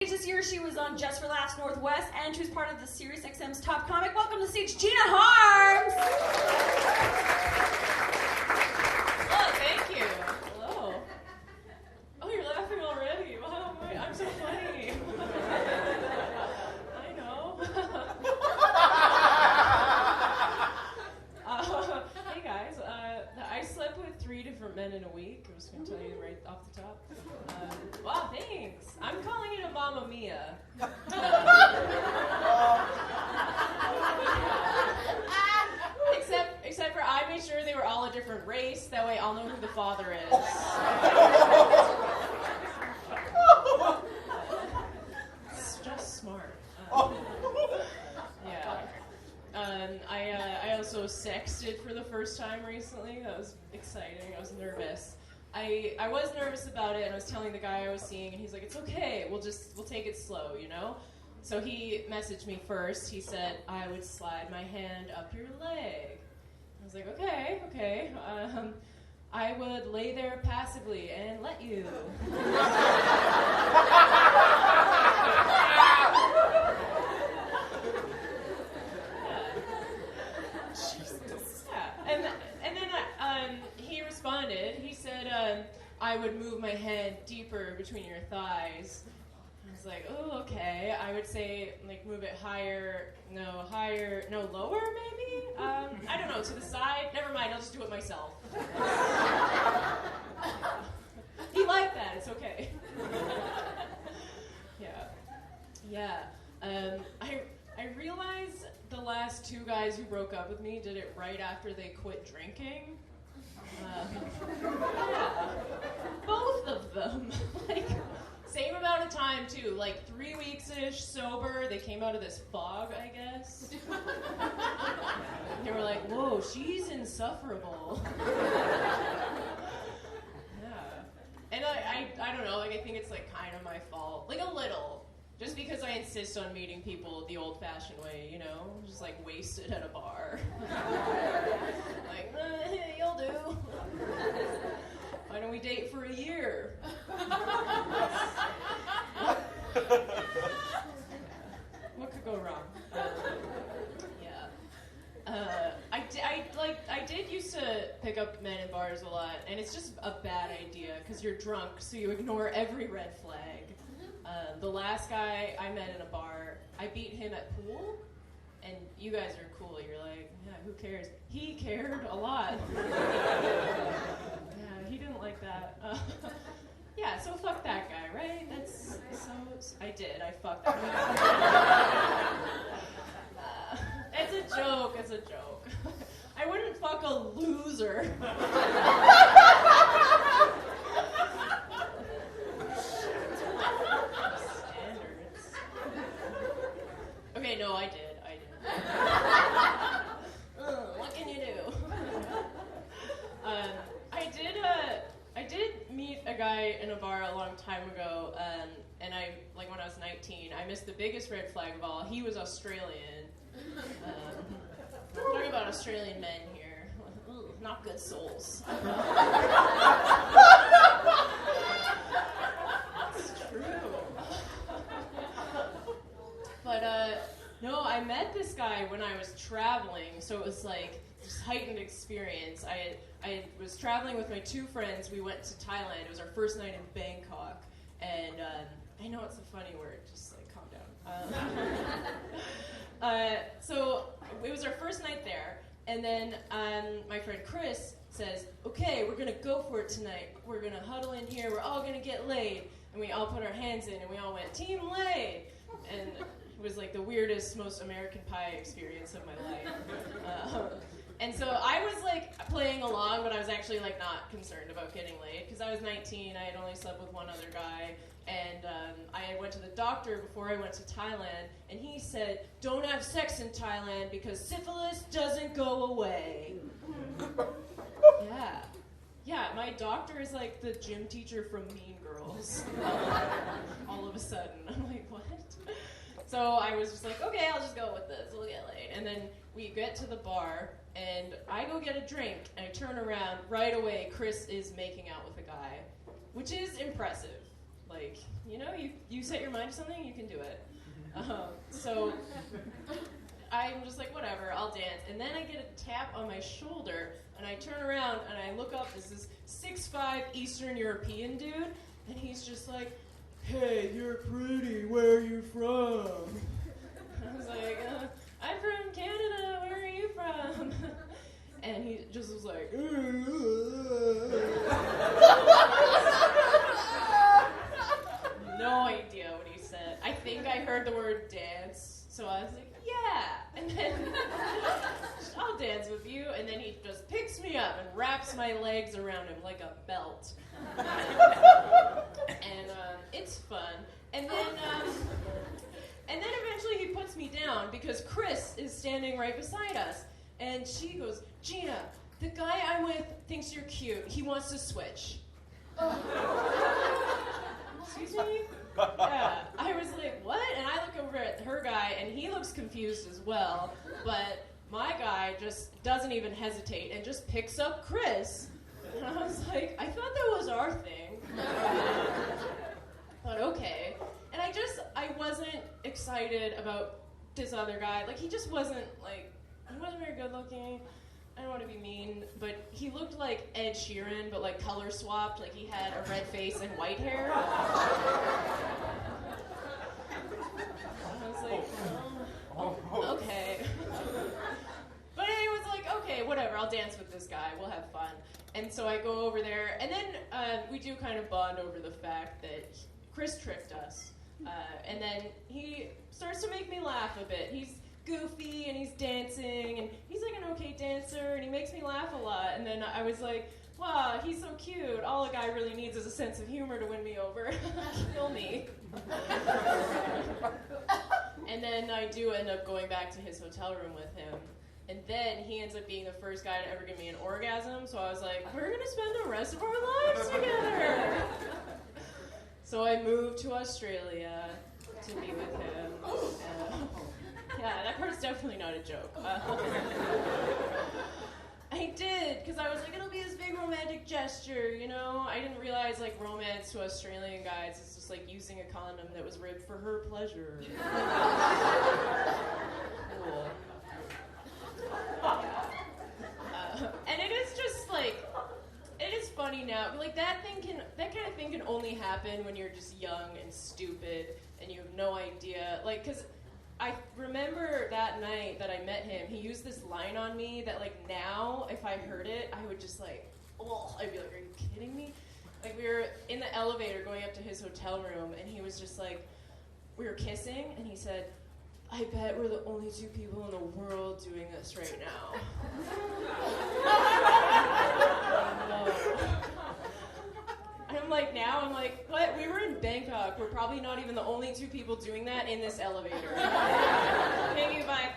This year she was on Just for Laughs Northwest, and she was part of the Sirius XM's Top Comic. Welcome to the stage, Gina Harms! Oh, thank you. Hello. Oh, you're laughing already. Wow, I'm so funny. I know. Hey guys, I slept with 3 different men in a week. I was going to tell you right off the top. Wow, thanks. I'm calling it a Mamma Mia. Except for I made sure they were all a different race. That way I'll know who the father is. It's just smart. Yeah. I also sexted for the first time recently. That was exciting. I was nervous. I was nervous about it, and I was telling the guy I was seeing, and he's like, "It's okay. We'll take it slow, you know." So he messaged me first. He said I would slide my hand up your leg. I was like, okay. I would lay there passively and let you. Jesus. Yeah. And then he responded. He said I would move my hand deeper between your thighs. I was like, oh, okay. I would say, like, move it higher, no, lower, maybe? I don't know, to the side? Never mind, I'll just do it myself. He liked that, it's okay. Yeah. I realized the last 2 guys who broke up with me did it right after they quit drinking. Yeah. Both of them. Like, same amount of time, too. Like, 3 weeks-ish sober. They came out of this fog, I guess. They were like, whoa, she's insufferable. Yeah. And I don't know, like, I think it's, like, kind of my fault. Like, a little. Just because I insist on meeting people the old-fashioned way, you know? Just, like, wasted at a bar. Like, you'll do. Why don't we date for a year? What could go wrong? Yeah. I did used to pick up men in bars a lot, and it's just a bad idea because you're drunk, so you ignore every red flag. The last guy I met in a bar, I beat him at pool, and you guys are cool. You're like, yeah, who cares? He cared a lot. Yeah, he didn't like that. Yeah, so fuck that guy, right? I did. I fucked that guy. It's a joke. I wouldn't fuck a loser. Standards. Okay, no, I did. What can you do? I did meet a guy in a bar a long time ago, and when I was 19, I missed the biggest red flag of all. He was Australian. We're talking about Australian men here. Ooh, not good souls. It's true. But, no, I met this guy when I was traveling, so it was like this heightened experience. I was traveling with my 2 friends. We went to Thailand. It was our first night in Bangkok, and I know it's a funny word, just like calm down. So it was our first night there, and then my friend Chris says, okay, we're gonna go for it tonight. We're gonna huddle in here, we're all gonna get laid. And we all put our hands in, and we all went, team laid! And it was like the weirdest, most American Pie experience of my life. And so I was like playing along, but I was actually like not concerned about getting laid because I was 19. I had only slept with one other guy, and I went to the doctor before I went to Thailand, and he said, "Don't have sex in Thailand because syphilis doesn't go away." Yeah. My doctor is like the gym teacher from Mean Girls. All of a sudden, I'm like, what? So I was just like, okay, I'll just go with this. We'll get laid. And then we get to the bar, and I go get a drink, and I turn around. Right away, Chris is making out with a guy, which is impressive. Like, you set your mind to something, you can do it. So I'm just like, whatever, I'll dance. And then I get a tap on my shoulder, and I turn around, and I look up, this 6'5" Eastern European dude, and he's just like, hey, you're pretty, where are you from? I was like, I'm from Canada, where are you from? And he just was like, no idea what he said. I think I heard the word dance, so I was like, yeah. And then, I'll dance with you. And then he just picks me up and wraps my legs around him like a belt. And it's fun. And then eventually he puts me down because Chris is standing right beside us. And she goes, Gina, the guy I'm with thinks you're cute. He wants to switch. Excuse me? Yeah. I was like, what? And I look over at her guy, and he looks confused as well. But my guy just doesn't even hesitate and just picks up Chris. And I was like, I thought that was our thing. But okay. And I wasn't excited about this other guy. Like, he just wasn't, he wasn't very good looking. I don't want to be mean, but he looked like Ed Sheeran, but like color swapped. Like he had a red face and white hair. I was like, okay. But I was like, okay, whatever, I'll dance with this guy. We'll have fun. And so I go over there, and then we do kind of bond over the fact that Chris tricked us. And then he starts to make me laugh a bit. He's goofy and he's dancing and he's like an okay dancer and he makes me laugh a lot. And then I was like, wow, he's so cute. All a guy really needs is a sense of humor to win me over. Kill me. And then I do end up going back to his hotel room with him. And then he ends up being the first guy to ever give me an orgasm. So I was like, we're going to spend the rest of our lives together. So I moved to Australia to be with him. Yeah, that part's definitely not a joke. I did, because I was like, it'll be this big romantic gesture, I didn't realize, romance to Australian guys is just, using a condom that was ribbed for her pleasure. Cool. And it is just, it is funny now. That kind of thing can only happen when you're just young and stupid and you have no idea. Because I remember that night that I met him, he used this line on me that, now, if I heard it, I would just, oh, I'd be like, are you kidding me? We were in the elevator going up to his hotel room, and he was just we were kissing, and he said, I bet we're the only two people in the world doing this right now. And I'm like, what? We were in Bangkok. We're probably not even the only two people doing that in this elevator. Maybe bye.